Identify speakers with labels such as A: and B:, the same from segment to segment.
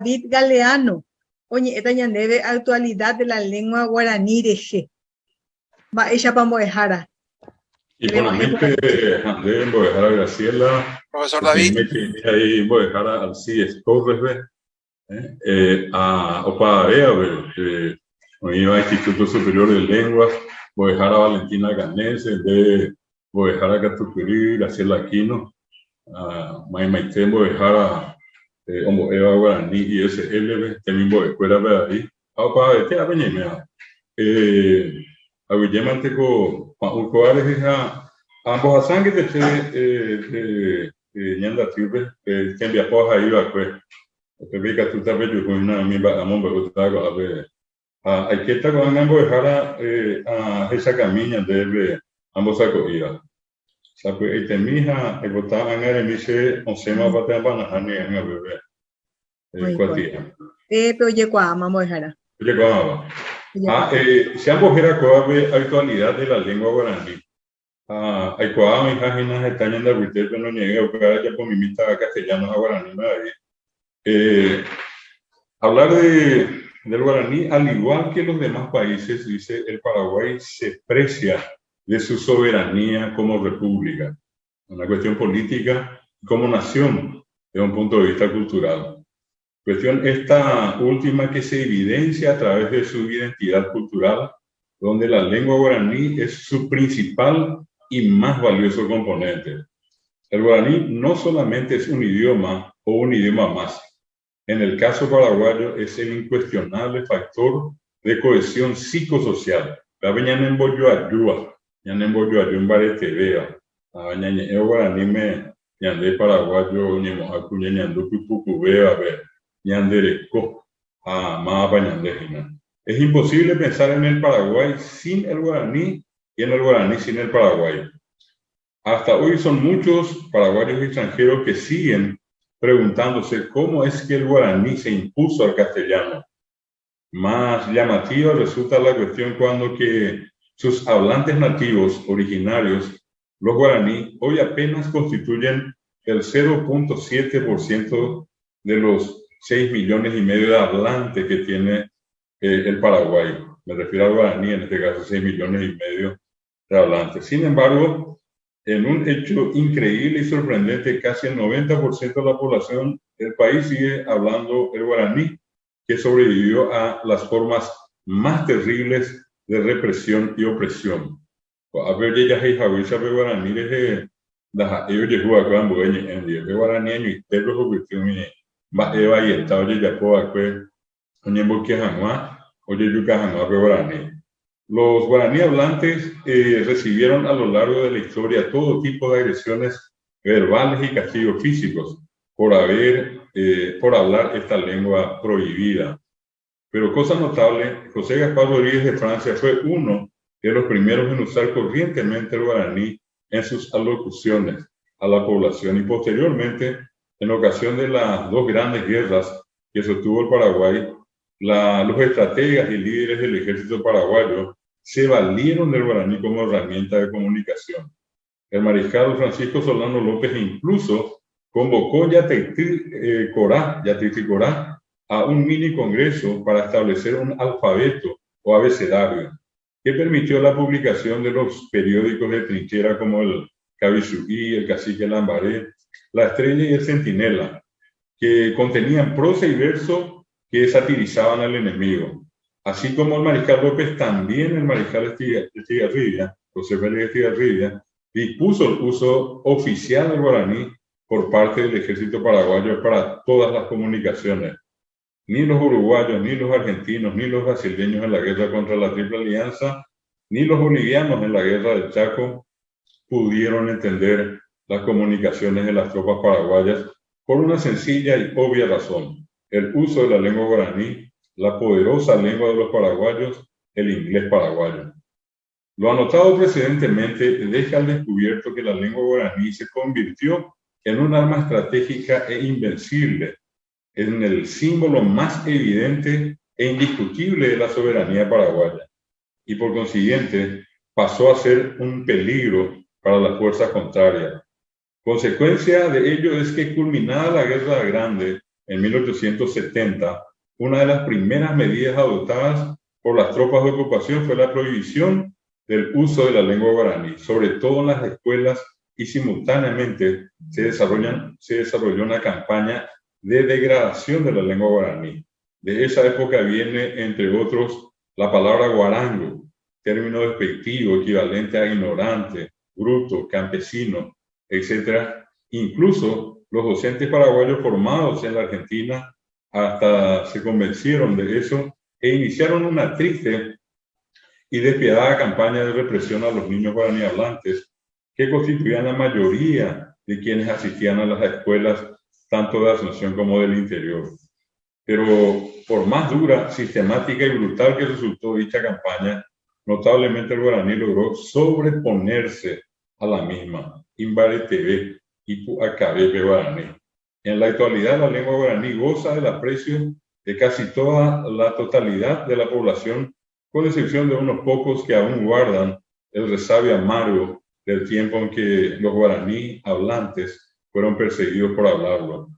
A: David Galeano. Oye, esta ya de actualidad de la lengua guaraní de G. Va ella para Moejara.
B: Y buenamente, André, Moejara Graciela.
C: Profesor David.
B: Ahí Moejara Alcides Torres, a Opadarea, iba Instituto Superior de Lenguas, Moejara Valentina Ganese, de Moejara Catucurí, Graciela Aquino, Maimaité, Moejara Homo Eva Guaraní ISL, también Moejuela Pedadí, Opadarea, Abeñemea. Aguillemante con Ucoares ambos a sangre de Ñanda Tirbe, que envió a ir a Cue. Que ve que tú sabes, yo con una amiga, amor, me gusta a ver. Hay que estar con ambos dejar a esa camina de ambos acogidas. Sabe, y te mija, y botar en el emice, on se llama para van a hacer en el bebé. Cuatía.
A: Pero llegó a mamá dejar.
B: Llegó a se han cogido la actualidad de la lengua guaraní. Hay coa mis páginas están en la web, pero no llegué a buscar ya por mi mitad castellano a guaraní. Hablar del guaraní, al igual que los demás países, dice el Paraguay se precia de su soberanía como república, una cuestión política, como nación, desde un punto de vista cultural. Cuestión esta última que se evidencia a través de su identidad cultural, donde la lengua guaraní es su principal y más valioso componente. El guaraní no solamente es un idioma o un idioma más. En el caso paraguayo es el incuestionable factor de cohesión psicosocial. La veñan bollo ayuda, en bollo ayuda en baretevea. El guaraní me ñande paraguayo ni mojacuña ñandu pupucubea ver. Es imposible pensar en el Paraguay sin el guaraní y en el guaraní sin el Paraguay. Hasta hoy son muchos paraguayos extranjeros que siguen preguntándose cómo es que el guaraní se impuso al castellano. Más llamativa resulta la cuestión cuando que sus hablantes nativos originarios, los guaraní, hoy apenas constituyen el 0.7% de los 6,5 millones de hablantes que tiene el Paraguay. Me refiero al guaraní, en este caso 6,5 millones de hablantes. Sin embargo, en un hecho increíble y sorprendente, casi el 90% de la población del país sigue hablando el guaraní, que sobrevivió a las formas más terribles de represión y opresión. A ver, ya hay javicha de guaraní desde la llegó a gran bueña en el guaraní y te lo cuestión Eva y el Tao ya puedo hacer un emboque jamás, oye, yuca jamás de guaraní. Los guaraní hablantes recibieron a lo largo de la historia todo tipo de agresiones verbales y castigos físicos por hablar esta lengua prohibida. Pero cosa notable, José Gaspar Rodríguez de Francia fue uno de los primeros en usar corrientemente el guaraní en sus alocuciones a la población y posteriormente, en ocasión de las dos grandes guerras que sostuvo el Paraguay, los estrategas y líderes del ejército paraguayo se valieron del guaraní como herramienta de comunicación. El mariscal Francisco Solano López incluso convocó Yatiticorá a un mini congreso para establecer un alfabeto o abecedario que permitió la publicación de los periódicos de trinchera como el Cabisuí, el Cacique Lambaré, La Estrella y el Centinela, que contenían prosa y verso que satirizaban al enemigo. Así como el mariscal López, también el mariscal Estigarribia, José Félix Estigarribia, dispuso el uso oficial del guaraní por parte del ejército paraguayo para todas las comunicaciones. Ni los uruguayos, ni los argentinos, ni los brasileños en la guerra contra la Triple Alianza, ni los bolivianos en la guerra del Chaco pudieron entender las comunicaciones de las tropas paraguayas por una sencilla y obvia razón: el uso de la lengua guaraní, la poderosa lengua de los paraguayos, el inglés paraguayo. Lo anotado precedentemente deja al descubierto que la lengua guaraní se convirtió en un arma estratégica e invencible, en el símbolo más evidente e indiscutible de la soberanía paraguaya, y por consiguiente pasó a ser un peligro para las fuerzas contrarias. Consecuencia de ello es que, culminada la Guerra Grande, en 1870, una de las primeras medidas adoptadas por las tropas de ocupación fue la prohibición del uso de la lengua guaraní, sobre todo en las escuelas, y simultáneamente se desarrolló una campaña de degradación de la lengua guaraní. De esa época viene, entre otros, la palabra guarango, término despectivo equivalente a ignorante, bruto, campesino, etc. Incluso los docentes paraguayos formados en la Argentina hasta se convencieron de eso e iniciaron una triste y despiadada campaña de represión a los niños guaraní hablantes, que constituían la mayoría de quienes asistían a las escuelas tanto de Asunción como del interior. Pero por más dura, sistemática y brutal que resultó dicha campaña, notablemente el guaraní logró sobreponerse a la misma. Imbaretebe y Puacabepe guaraní. En la actualidad, la lengua guaraní goza del aprecio de casi toda la totalidad de la población, con excepción de unos pocos que aún guardan el resabio amargo del tiempo en que los guaraní hablantes fueron perseguidos por hablarlo.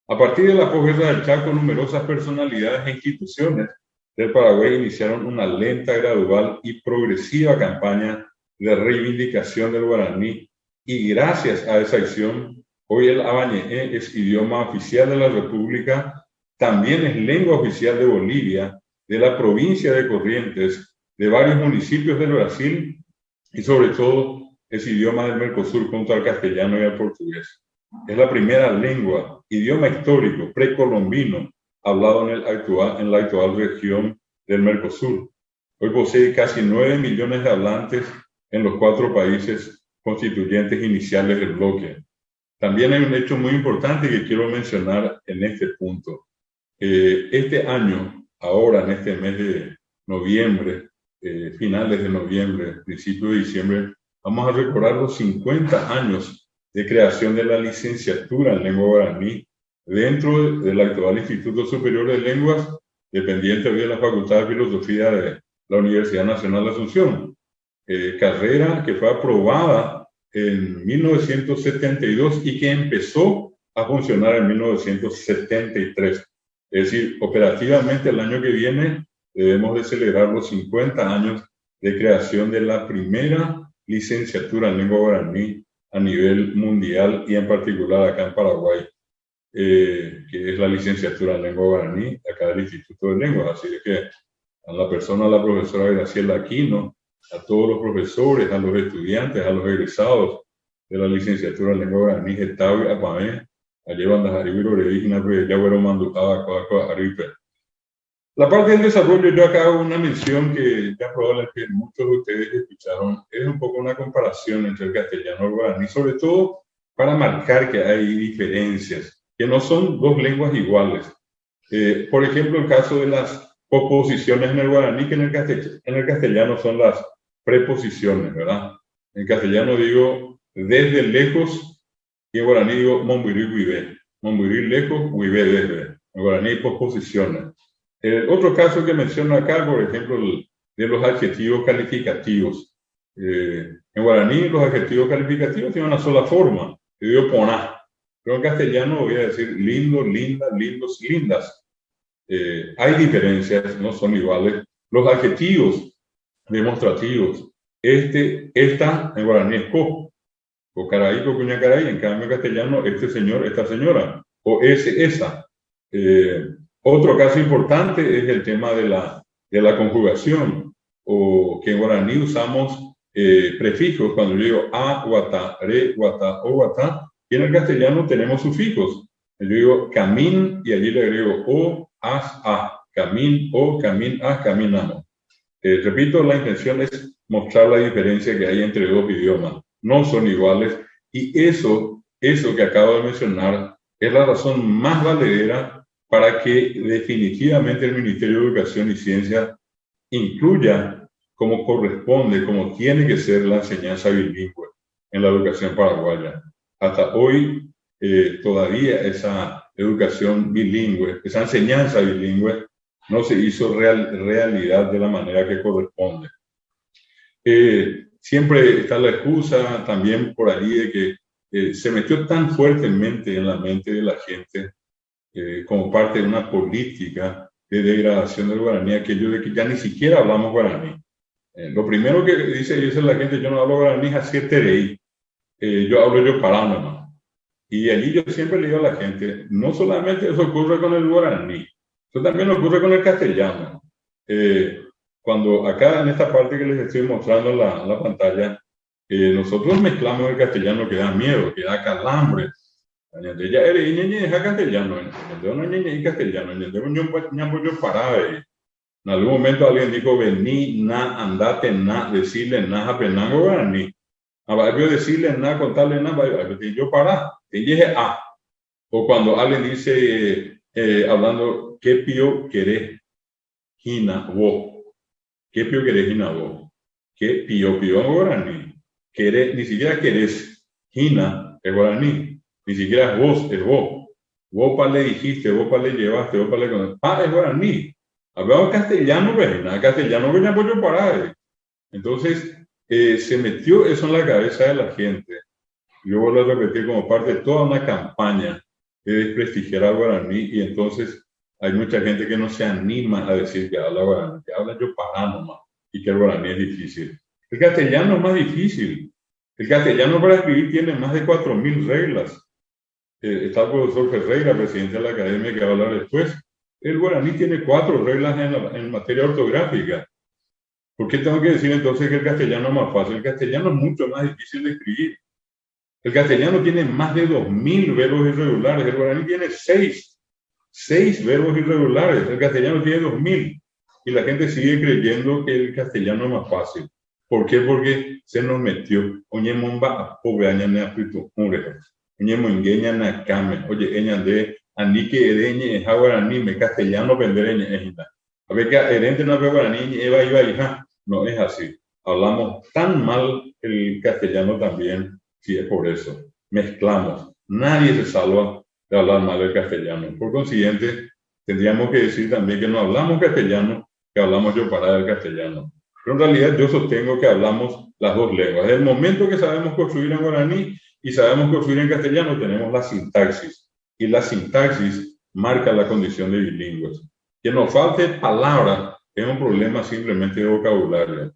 B: A partir de la posguerra del Chaco, numerosas personalidades e instituciones del Paraguay iniciaron una lenta, gradual y progresiva campaña de reivindicación del guaraní, y gracias a esa acción, hoy el abaneé es idioma oficial de la República, también es lengua oficial de Bolivia, de la provincia de Corrientes, de varios municipios del Brasil, y sobre todo es idioma del Mercosur junto al castellano y al portugués. Es la primera lengua, idioma histórico, precolombino, hablado en la actual región del Mercosur. Hoy posee casi 9 millones de hablantes en los 4 países constituyentes iniciales del bloque. También hay un hecho muy importante que quiero mencionar en este punto. Este año, ahora en este mes de noviembre, finales de noviembre, principios de diciembre, vamos a recordar los 50 años de creación de la licenciatura en lengua guaraní dentro del actual Instituto Superior de Lenguas, dependiente de la Facultad de Filosofía de la Universidad Nacional de Asunción. Carrera que fue aprobada en 1972 y que empezó a funcionar en 1973. Es decir, operativamente el año que viene debemos de celebrar los 50 años de creación de la primera licenciatura en lengua guaraní a nivel mundial y en particular acá en Paraguay, que es la licenciatura en lengua guaraní acá del Instituto de Lenguas. Así que a la profesora Graciela Aquino, a todos los profesores, a los estudiantes, a los egresados de la licenciatura en lengua guaraní, Estawi Apamé, la parte del desarrollo, yo acá hago una mención que ya probablemente muchos de ustedes escucharon, es un poco una comparación entre el castellano y el guaraní, sobre todo para marcar que hay diferencias, que no son dos lenguas iguales. Por ejemplo, el caso de las oposiciones en el guaraní, que en el castellano son las preposiciones, ¿verdad? En castellano digo desde lejos, y en guaraní digo mombuiri huive. Mombuiri lejos, huive desde. En guaraní posposiciones. Otro caso que menciono acá, por ejemplo, de los adjetivos calificativos. En guaraní los adjetivos calificativos tienen una sola forma. Yo digo poná. Pero en castellano voy a decir lindo, linda, lindos, lindas. Hay diferencias, no son iguales. Los adjetivos demostrativos. Esta, en guaraní es co. O caraí, cocuña caraí. En cambio, en castellano, este señor, esta señora. O ese, esa. Otro caso importante es el tema de la conjugación. O que en guaraní usamos prefijos. Cuando yo digo a, guata, re, guata, o, guata. Y en el castellano tenemos sufijos. Yo digo camín y allí le agrego o, as, a. Camín, o, camín, as, caminamos. Repito, la intención es mostrar la diferencia que hay entre dos idiomas. No son iguales, y eso que acabo de mencionar es la razón más valedera para que definitivamente el Ministerio de Educación y Ciencia incluya como corresponde, como tiene que ser la enseñanza bilingüe en la educación paraguaya. Hasta hoy todavía esa educación bilingüe, esa enseñanza bilingüe no se hizo realidad de la manera que corresponde. Siempre está la excusa también por ahí de que se metió tan fuertemente en la mente de la gente como parte de una política de degradación del guaraní, aquello de que ya ni siquiera hablamos guaraní. Lo primero que dice la gente, yo no hablo guaraní, así tereí. Yo hablo yo parando. Y allí yo siempre le digo a la gente, no solamente eso ocurre con el guaraní, eso también ocurre con el castellano. Cuando acá en esta parte que les estoy mostrando en la pantalla, nosotros mezclamos el castellano que da miedo, que da calambre. Ya eres castellano, no castellano, yo paraba. En algún momento alguien dijo, vení, na, andate, na, decirle, na, apenango, guaraní. A decirle, na, contarle, na, yo para, te dije a. O cuando alguien dice, hablando, ¿qué pío querés? Hina, vos. ¿Qué pío querés, hina, vos? ¿Qué pío, guaraní? Querés, ni siquiera querés. Hina, es guaraní. Ni siquiera es vos, es vos. Vos para le dijiste, vos para le llevaste, vos para le... Ah, es guaraní. Hablamos castellano, pues, nada castellano, que ya yo parar. Entonces, se metió eso en la cabeza de la gente. Yo vuelvo a repetir como parte de toda una campaña de desprestigiar al guaraní, y entonces hay mucha gente que no se anima a decir que habla guaraní, que habla yo pará nomás, y que el guaraní es difícil. El castellano es más difícil. El castellano para escribir tiene más de 4.000 reglas. Está el profesor Ferreira, presidente de la academia, que va a hablar después. El guaraní tiene 4 reglas en materia ortográfica. ¿Por qué tengo que decir entonces que el castellano es más fácil? El castellano es mucho más difícil de escribir. El castellano tiene más de 2.000 verbos irregulares. El guaraní tiene 6 verbos irregulares. El castellano tiene 2.000. Y la gente sigue creyendo que el castellano es más fácil. ¿Por qué? Porque se nos metió. Oye, momba, pobre aña ne aprieto, oye, moingueña na came. Oye, eña de ani que ereñe es guaraní, me castellano vendereña es. A ver, que herente no es guaraní, eva iba hija. No es así. Hablamos tan mal el castellano también, si es por eso. Mezclamos. Nadie se salva de hablar mal el castellano. Por consiguiente, tendríamos que decir también que no hablamos castellano, que hablamos yo para el castellano. Pero en realidad yo sostengo que hablamos las dos lenguas. Desde el momento que sabemos construir en guaraní y sabemos construir en castellano, tenemos la sintaxis. Y la sintaxis marca la condición de bilingües. Que nos falte palabra es un problema simplemente de vocabulario.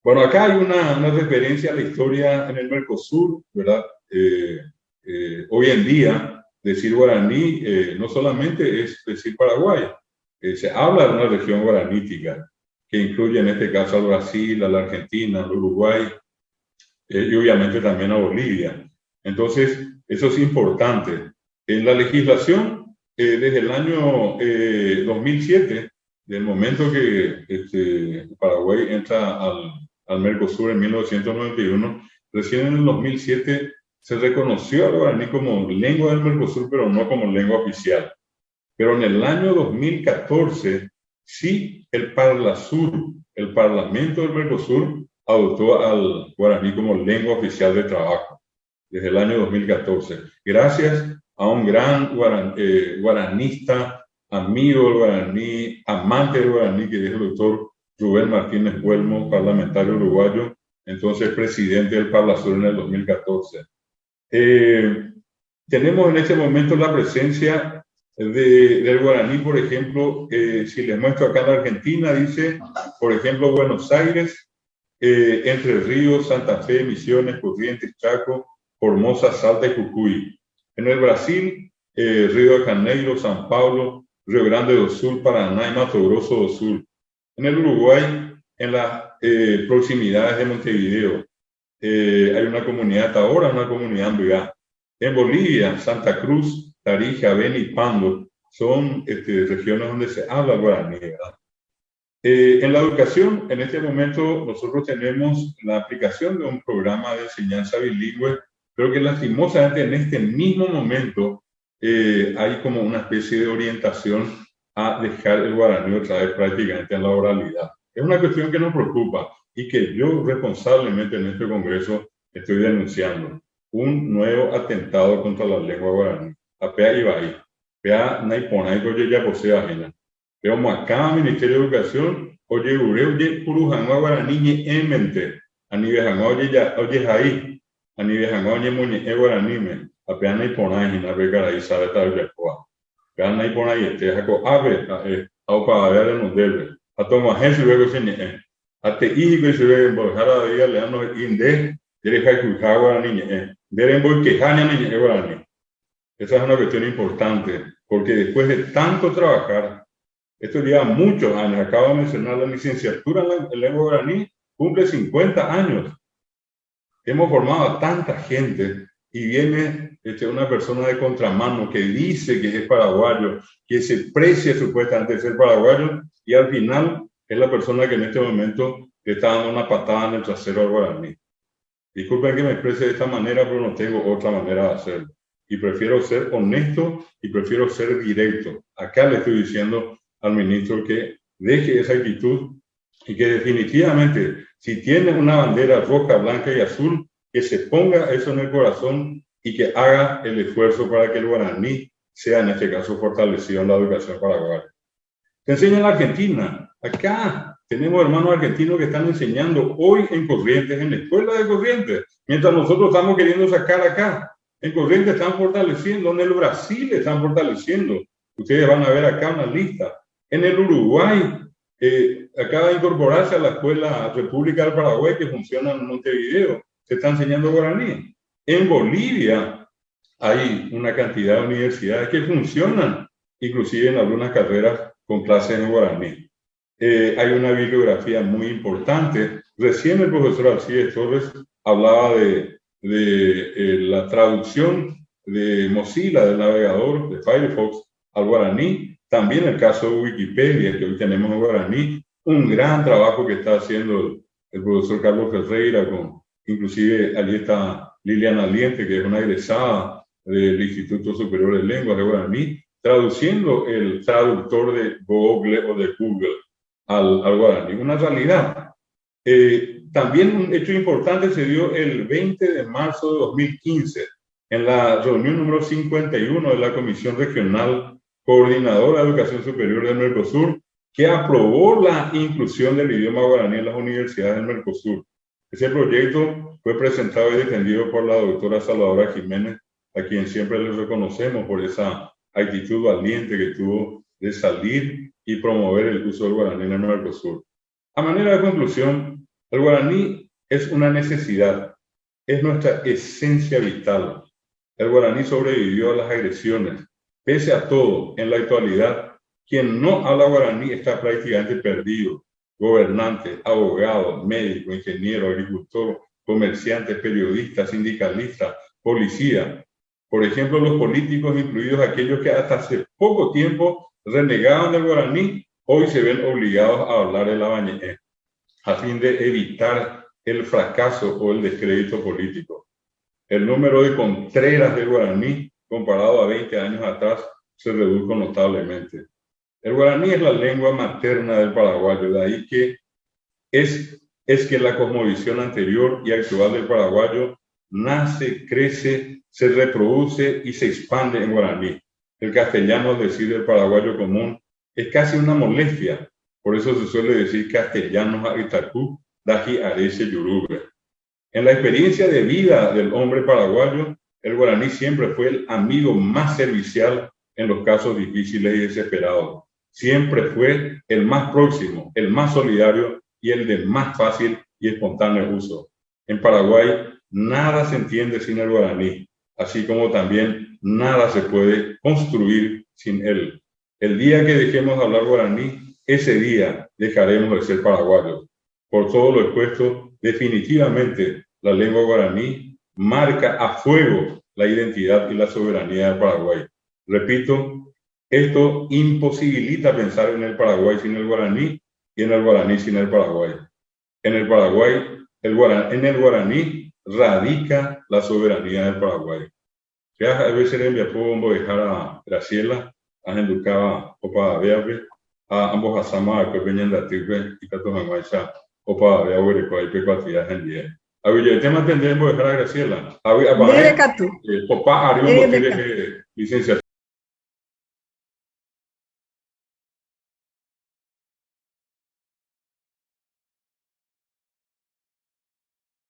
B: Bueno, acá hay una referencia a la historia en el Mercosur, ¿verdad? Hoy en día, decir guaraní no solamente es decir Paraguay, se habla de una región guaranítica, que incluye en este caso al Brasil, a la Argentina, al Uruguay, y obviamente también a Bolivia. Entonces, eso es importante. En la legislación, desde el año 2007, del momento que Paraguay entra al Mercosur en 1991, recién en el 2007 se reconoció al guaraní como lengua del Mercosur, pero no como lengua oficial. Pero en el año 2014, sí, el Parlasur, el Parlamento del Mercosur, adoptó al guaraní como lengua oficial de trabajo, desde el año 2014, gracias a un gran guaranista, amigo del guaraní, amante del guaraní, que es el doctor Rubén Martínez Huelmo, parlamentario uruguayo, entonces presidente del Parlasur en el 2014. Tenemos en este momento la presencia del guaraní, por ejemplo, si les muestro acá en la Argentina, dice, por ejemplo, Buenos Aires, Entre Ríos, Santa Fe, Misiones, Corrientes, Chaco, Formosa, Salta y Jujuy. En el Brasil, Río de Janeiro, San Paulo, Río Grande do Sul, Paraná y Mato Grosso do Sul. En el Uruguay, en las proximidades de Montevideo, hay una comunidad Taora, una comunidad Ambigá. En Bolivia, Santa Cruz, Tarija, Beni y Pando son regiones donde se habla guaraní, ¿verdad? En la educación, en este momento, nosotros tenemos la aplicación de un programa de enseñanza bilingüe, pero que lastimosamente en este mismo momento hay como una especie de orientación a dejar el guaraní otra vez prácticamente en la oralidad. Es una cuestión que nos preocupa y que yo responsablemente en este congreso estoy denunciando. Un nuevo atentado contra la lengua guaraní. Apea Ibai, Pea Naiponai, oye ya posee ajena. Pero acá, Ministerio de Educación, oye oye Purujangua guaraní en mente. A nivel oye ya, oye ahí. A nivel oye muñe guaraní me. Apea Naiponai, Hina Becaray, Sabe Tal Yacoa. gana y por ahí te hago ave a para ver en un debe a tomar gente luego se ne a te hijo se ve en bojara de ella le dan los inde derecha que usaba la niña deben voy que gana niña guaraní. Esa es una cuestión importante porque después de tanto trabajar, esto lleva muchos años, acabo de mencionar la licenciatura en lengua guaraní, cumple 50 años. Hemos formado a tanta gente y viene una persona de contramano que dice que es paraguayo, que se precia supuestamente ser paraguayo y al final es la persona que en este momento le está dando una patada en el trasero al guaraní. Disculpen que me exprese de esta manera, pero no tengo otra manera de hacerlo. Y prefiero ser honesto y prefiero ser directo. Acá le estoy diciendo al ministro que deje esa actitud y que definitivamente, si tiene una bandera roja, blanca y azul, que se ponga eso en el corazón y que haga el esfuerzo para que el guaraní sea, en este caso, fortalecido en la educación paraguaya. Te enseña en la Argentina. Acá tenemos hermanos argentinos que están enseñando hoy en Corrientes, en la escuela de Corrientes, mientras nosotros estamos queriendo sacar acá. En Corrientes están fortaleciendo, en el Brasil están fortaleciendo. Ustedes van a ver acá una lista. En el Uruguay acaba de incorporarse a la Escuela República del Paraguay que funciona en Montevideo. Se está enseñando guaraní. En Bolivia hay una cantidad de universidades que funcionan, inclusive en algunas carreras con clases en guaraní. Hay una bibliografía muy importante. Recién el profesor Alcides Torres hablaba de la traducción de Mozilla, del navegador de Firefox, al guaraní. También el caso de Wikipedia, que hoy tenemos en guaraní. Un gran trabajo que está haciendo el profesor Carlos Ferreira, inclusive allí está Liliana Aliente, que es una egresada del Instituto Superior de Lenguas de Guaraní, traduciendo el traductor de Google o de Google al guaraní. Una realidad. También un hecho importante se dio el 20 de marzo de 2015 en la reunión número 51 de la Comisión Regional Coordinadora de Educación Superior del Mercosur, que aprobó la inclusión del idioma guaraní en las universidades del Mercosur. Ese proyecto fue presentado y defendido por la doctora Salvadora Jiménez, a quien siempre le reconocemos por esa actitud valiente que tuvo de salir y promover el uso del guaraní en el Mercosur. A manera de conclusión, el guaraní es una necesidad, es nuestra esencia vital. El guaraní sobrevivió a las agresiones. Pese a todo, en la actualidad, quien no habla guaraní está prácticamente perdido. Gobernantes, abogados, médicos, ingenieros, agricultores, comerciantes, periodistas, sindicalistas, policías. Por ejemplo, los políticos, incluidos aquellos que hasta hace poco tiempo renegaban del guaraní, hoy se ven obligados a hablar el avañé, a fin de evitar el fracaso o el descrédito político. El número de contreras del guaraní, comparado a 20 años atrás, se redujo notablemente. El guaraní es la lengua materna del paraguayo, de ahí que es que la cosmovisión anterior y actual del paraguayo nace, crece, se reproduce y se expande en guaraní. El castellano, es decir, el paraguayo común, es casi una molestia. Por eso se suele decir castellanos a Itacú, daji arese yurube. En la experiencia de vida del hombre paraguayo, el guaraní siempre fue el amigo más servicial en los casos difíciles y desesperados. Siempre fue el más próximo, el más solidario y el de más fácil y espontáneo uso. En Paraguay, nada se entiende sin el guaraní, así como también nada se puede construir sin él. El día que dejemos de hablar guaraní, ese día dejaremos de ser paraguayos. Por todo lo expuesto, definitivamente la lengua guaraní marca a fuego la identidad y la soberanía del Paraguay. Repito, esto imposibilita pensar en el Paraguay sin el guaraní y en el guaraní sin el Paraguay. En el Paraguay, en el guaraní radica la soberanía del Paraguay. Ya a veces le puedo dejar a Graciela, a Henducaba, Opa Beabe, a ambos Asama, que venían de Atirbe y Cato Manguacha, Opa Beabe, que hay pecuatía en día. A ver, el tema tendremos dejar a Graciela. A ver, Opa Arión, licenciatura.